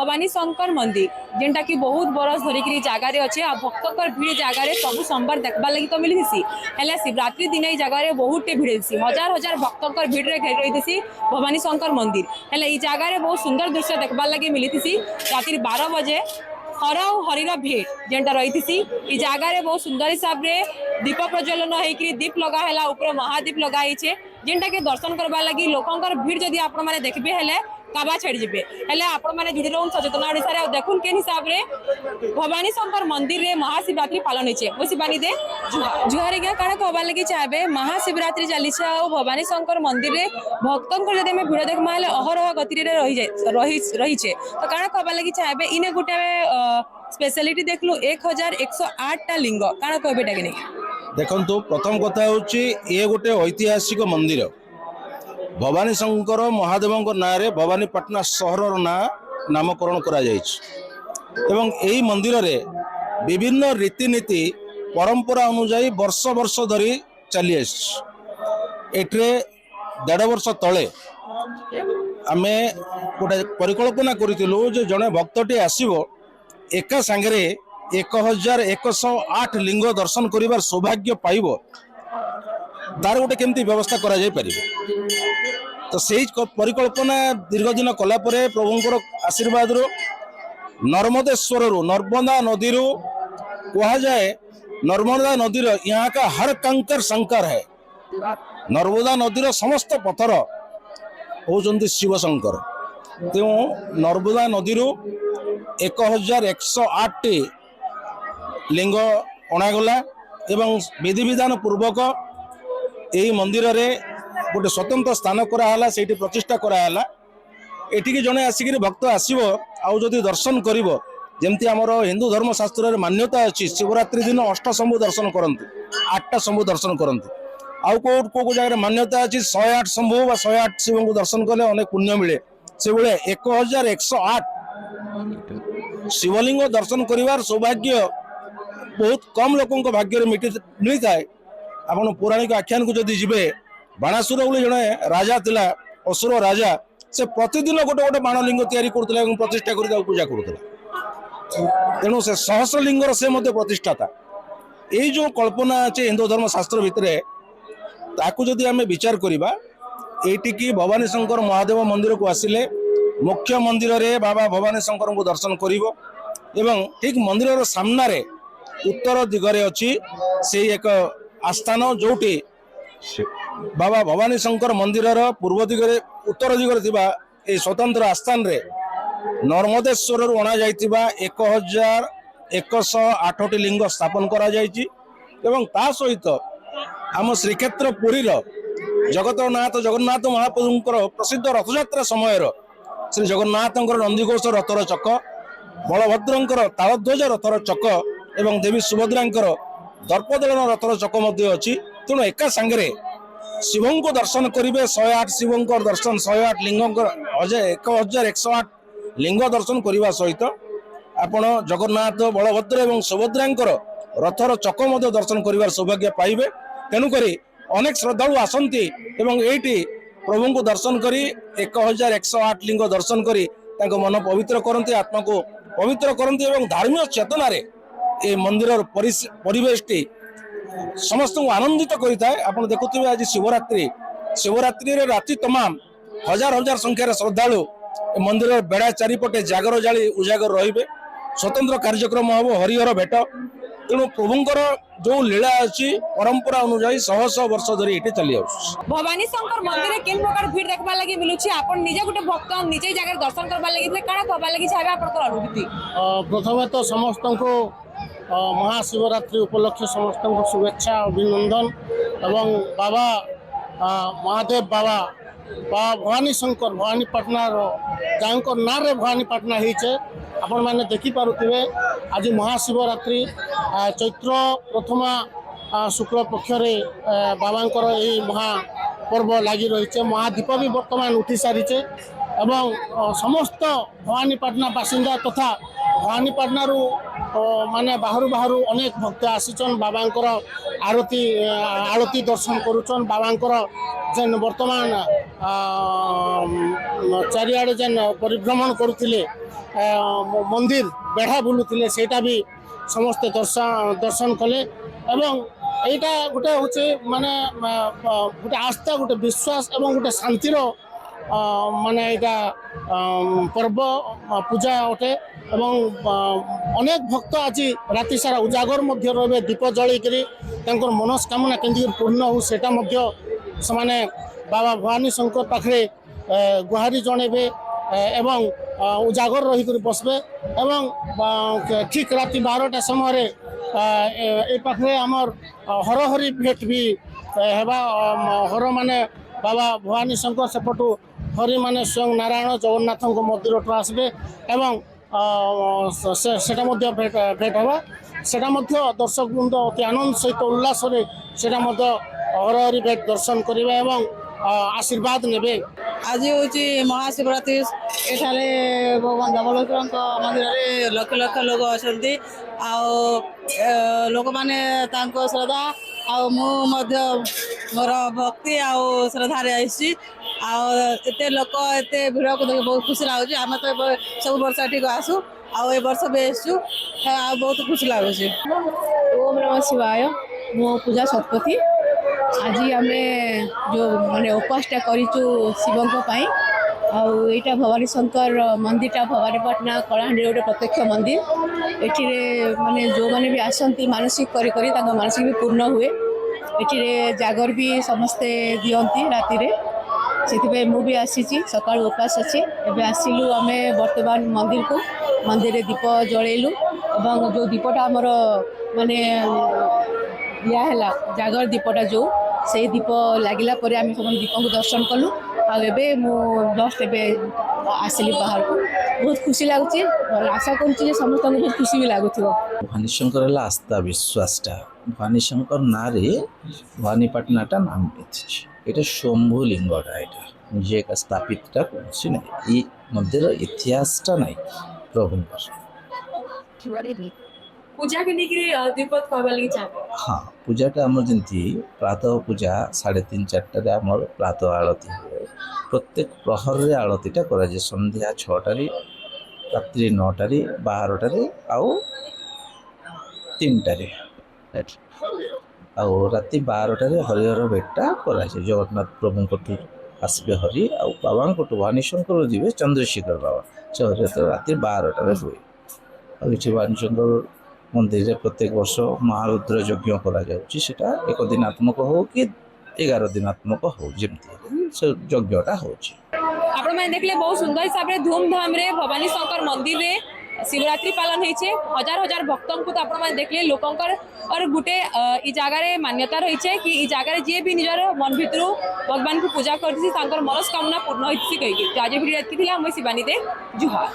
भवानी शंकर मंदिर जेनटा कि बहुत बरस धरिकी जगार अच्छे आ भक्तकर भीड़ जगार सब सोमवार देखा लगी तो मिलती है शिवरात्रि दिन ये जगार बहुत भीड़ हजार हजार भक्तकर भीड़ घेर रही भवानी शंकर मंदिर है जगार बहुत सुंदर दृश्य देखा लगी मिलती राति 12 बजे हर और हरीर भेट जेनटा रही जगार बहुत सुंदर हिसाब से दीप प्रज्वलन होकर दीप लगा ऊपर महादीप लगाई जेनटा के दर्शन करवा लगी लोकंर भीड़ जदि आपण मैंने देखबे हेले काबा छाड़ी जेबे हेले आपण मैंने जुड़ी रहूँ सचेतना ओडिशा रे देखुन के हिसाब रे भवानी शंकर मंदिर रे महाशिवरात्रि पालन होइछे ओ शिवानी दे जुहारे गया काना कहबा लगी चाहबे महाशिवरात्रि चली छे आ भवानी शंकर मंदिर रे भक्तन को जदि में भीड़ देख माले अहरह गति रे रही छे तो काना कहबा लगी चाहबे इने गुटे स्पेशलिटी देखलु 1108 टा लिंग काना कहबेटा कि नहीं देखंतु प्रथम कथा होची ए गोटे ऐतिहासिक मंदिर भवानी शंकर महादेव ना भवानीपाटना सहर ना नामकरण करा एवं यही मंदिर रे विभिन्न रीतिनीति परंपरा अनुजाई वर्ष वर्ष धरी चली एठे 1.5 वर्ष तले आमे गोटे परिकल्पना करितलु जे जने भक्तटी आसीबो एका संगे 1108 लिंग दर्शन करिवार सौभाग्य पाइबो तार गोटे केमती व्यवस्था करा जाय परिबो तो सही परिकल्पना दीर्घ दिन कला परे प्रभुंकर आशीर्वाद नर्मदेश्वर नर्मदा नदी कहा जाए नर्मदा नदी यहाँ का हर कंकर शंकर है नर्मदा नदी समस्त पत्थर होचंती शिव शंकर तेणु नर्मदा नदी 1108 लिंग अणागला एवं विधि विधान पूर्वक यही मंदिर रे गोटे स्वतंत्र स्थान कराला से प्रतिष्ठा कराला एठिकी जड़े आसिक भक्त आसो आउ जदि दर्शन कर जमती आमर हिंदू धर्म शास्त्र मान्यता अच्छी शिवरात्रि दिन 8 शंभु दर्शन करते 8टा शंभु दर्शन करते आउ को जगह मान्यता अच्छी 108 शंभु 108 शिव को दर्शन कले अनेक पुण्य मिले से भाई 1108 शिवलिंग दर्शन कर सौभाग्य बहुत कम लोकों भाग्य मिलता है आपन पौराणिक आख्यान को जदि जीवे बाणासुर बोली जड़े राजा थिला असुर राजा से प्रतिदिन गोटे गोटे बाणलिंग तैयारी करथिला एवं प्रतिष्ठा कर पूजा करथिला तेणु से सहस्रलिंगर से मध्य प्रतिष्ठाता यही जो कल्पना अच्छे हिंदू धर्म शास्त्र भितर ताकू जदि आम विचार करवा एटिकी भवानी शंकर महादेव मंदिर को आसिले मुख्य मंदिर रे बाबा भवानी शंकर को दर्शन करिवो एवं ठीक मंदिर सामने उत्तर दिगरे अच्छी से एक आस्थान जोटी बाबा भवानी शंकर मंदिर पूर्व दिगरे उत्तर दिगरे थिबा ए स्वतंत्र आस्थान रे नर्मदेश्वर अणा जाइतिबा 1108 लिंग स्थापन करा जाइछि एवं ता सहित आम श्रीक्षेत्र पुरी जगन्नाथ महाप्रभुंकर प्रसिद्ध रथयात्रा समय श्री जगन्नाथंकर नंदीघोष रथर चक बलभद्रंकर तालध्वज रथर चक एवं देवी सुभद्रांकर दर्पदलन रथर चक अच्छी तेणु एका सांगे शिवं को दर्शन करेंगे 108 शिवं दर्शन 108 लिंग 1108 लिंग दर्शन करने सहित आपण जगन्नाथ बलभद्र एवं सुभद्रांकर रथर चक दर्शन कर सौभाग्य पाइबे तेणुक अनेक श्रद्धालु आसती एवं ये प्रभु को दर्शन करी 1108 लिंग दर्शन करी मन पवित्र करते आत्मा को पवित्र करते एवं धार्मिक चेतन ए मंदिर परिवेश टी समस्त आनंदित करें आप देखुए आज शिवरात्रि राति तमाम हजार हजार संख्यार श्रद्धालु मंदिर बेड़ा चारिपटे जागर जाली उजागर रे स्वतंत्र कार्यक्रम हम हरिहर भेट तेणु प्रभुंकर जो लीला अच्छी परंपरा अनुजाई 100 वर्ष धरी ये चली भवानी शंकर मंदिर केन प्रकार भीड़ देखबा लगी मिलुछि आपण निजे गुटे भक्त निजे जगह दर्शन करबा लगी काना कहबा लगी छाबे आपनकर अनुभूति प्रथमे तो समस्त को महाशिवरात्रि उपलक्ष्य समस्त को शुभेच्छा अभिनंदन एवं बाबा महादेव बाबा भवानी शंकर भवानीपाटना ना भवानीपाटना होइछे आपण माने देखि पारुथिबे आज महाशिवरात्रि चैत्र प्रथमा शुक्ल पक्ष बाबांकर यही महापर्व लगी रही महादीप भी वर्तमान उठी सारी एवं समस्त भवानीपाटना बासिंदा तथा भवानीपाटना माने बाहर बाहर अनेक भक्त आसीचन बाबांकर आरती दर्शन करुचन बाबांकर जेन वर्तमान ଚାରିଆଡ଼େ ଯେନ୍ ପରିଭ୍ରମଣ କରୁଥିଲେ ମନ୍ଦିର ବେଢ଼ା ବୁଲୁଥିଲେ ସେଇଟା ବି ସମସ୍ତେ ଦର୍ଶନ କଲେ ଏବଂ এইটা গোটে হচ্ছে মানে গোটে আস্থা গোটে বিশ্বাস এবং গোটে শান্তির মানে এটা পর্ব পূজা অটে এবং অনেক ভক্ত আজি রাতি সারা উজাগর মধ্যে রহবে দীপ জলাইকি তাঁর মনস্কামনা কেন্দ্র পূর্ণ হো সেটা মধ্য সে বাবা ভবানী শঙ্কর পাখে গুহারি জনাইবে এবং উজাগর রহিকি বসবে এবং ঠিক রাতি 12টা সময় এই পাখে আমার হরহরি ভেট भी হেবা হর মানে বাবা ভবানী শঙ্কর সেপটু হরি মানে স্বয়ং নারায়ণ জগন্নাথ মন্দিরঠু আসবে এবং সেটা মধ্যে ভেট হবা সেটা মধ্যে দর্শক বৃন্দ অতি আনন্দ সহিত উল্লাসরে সেটা মধ্যে হরহরি ভেট দর্শন করবে এবং আশীর্বাদ নেবে। ଆଜି ହେଉଛି ମହାଶିବରାତ୍ରି। ଏଠାରେ ଭଗବାନ ଧବଳେଶ୍ୱରଙ୍କ ମନ୍ଦିରରେ ଲକ୍ଷ ଲକ୍ଷ ଲୋକ ଅଛନ୍ତି ଆଉ ଲୋକମାନେ ତାଙ୍କ ଶ୍ରଦ୍ଧା ଆଉ ମୁଁ ମଧ୍ୟ ମୋର ଭକ୍ତି ଆଉ ଶ୍ରଦ୍ଧାରେ ଆସିଛି ଆଉ ଏତେ ଲୋକ ଏତେ ଭିଡ଼କୁ ଦେଖି ବହୁତ ଖୁସି ଲାଗୁଛି। ଆମେ ତ ସବୁ ବର୍ଷ ଏଠିକୁ ଆସୁ ଆଉ ଏ ବର୍ଷ ବି ଆସିଛୁ ଆଉ ବହୁତ ଖୁସି ଲାଗୁଛି। ओम नमः शिवाय। मो पूजा शतपथी। आज आम जो माने उपासटा करूँ शिवों आईटा भवानी शंकर मंदिरटा भवानीपाटना कलाहांडी गोटे प्रत्यक्ष मंदिर। एठी माने जो माने भी आसती मानसिक करी मानसिक भी पूर्ण हुए। एठी जागर भी समस्ते दियंती राति रे से मु भी आसी सकाळ उपास अच्छी एवं आसिलु आम बर्तमान मंदिर को मंदिर रे दीप जलैलु और जो दीपटा आमर माने दिहला जागर दीपटा जो से दीप लगिला पर आम सब दीप को दर्शन कलु आबे मु जस्ट एबे आसिली बाहर को बहुत खुशी लगुच। आशा करुँच समस्त बहुत खुशी भी लगुथ। भवानी शंकर है आस्था विश्वासटा भवानी शंकर ना भवानीपाटनाटा नाम पेथि এটা শম্ভু লিঙ্গটা এটা নিজে একা স্থাপিতটা করছি না এই মন্দির ইতিহাসটা নাই প্রভুঙ্কর। पूजा के निकरी दीपक कहबा लगी चाहे हाँ पूजाटा आम जमी प्रातः पूजा 3:30-4टार आम प्रातः आरती हुए प्रत्येक प्रहर रे आरतीटा कराए संध्या 6टारे रात्रि 9टारे 12टारे आउ 3टारे ଆଉ ରାତି 12ଟାରେ ହରିହର ଭେଟଟା କରାଯାଏ। ଜଗନ୍ନାଥ ପ୍ରଭୁଙ୍କଠୁ ଆସିବେ ହରି ଆଉ ବାବାଙ୍କଠୁ ଭବାନୀ ଶଙ୍କର ଯିବେ ଚନ୍ଦ୍ରଶେଖର ବାବା ସେ ହରିହର ରାତି 12ଟାରେ ହୁଏ। ଆଉ ଏଠି ଭବାନୀ ଶଙ୍କର ମନ୍ଦିରରେ ପ୍ରତ୍ୟେକ ବର୍ଷ ମହାରୁଦ୍ର ଯଜ୍ଞ କରାଯାଉଛି। ସେଟା 1 ଦିନାତ୍ମକ ହଉ କି 11 ଦିନାତ୍ମକ ହଉ ଯେମିତି ସେ ଯଜ୍ଞଟା ହେଉଛି। आपण मैंने देखले बहुत सुंदर हिसाब रे धूमधाम रे भवानी शंकर मंदिर रे शिवरात्रि पालन होइछे। हजार हजार भक्तों को आपण मैंने देखले लोकंकर और गुटे ई जगह रे मान्यता रहिछे कि ई जगह रे जे भी निजर मन भितरु भगवान को पूजा करथि तांकर मनस्कामना पूर्ण होइछि कहि। आज भिडियो एतकी थिला हम शिवानी दे जुहार।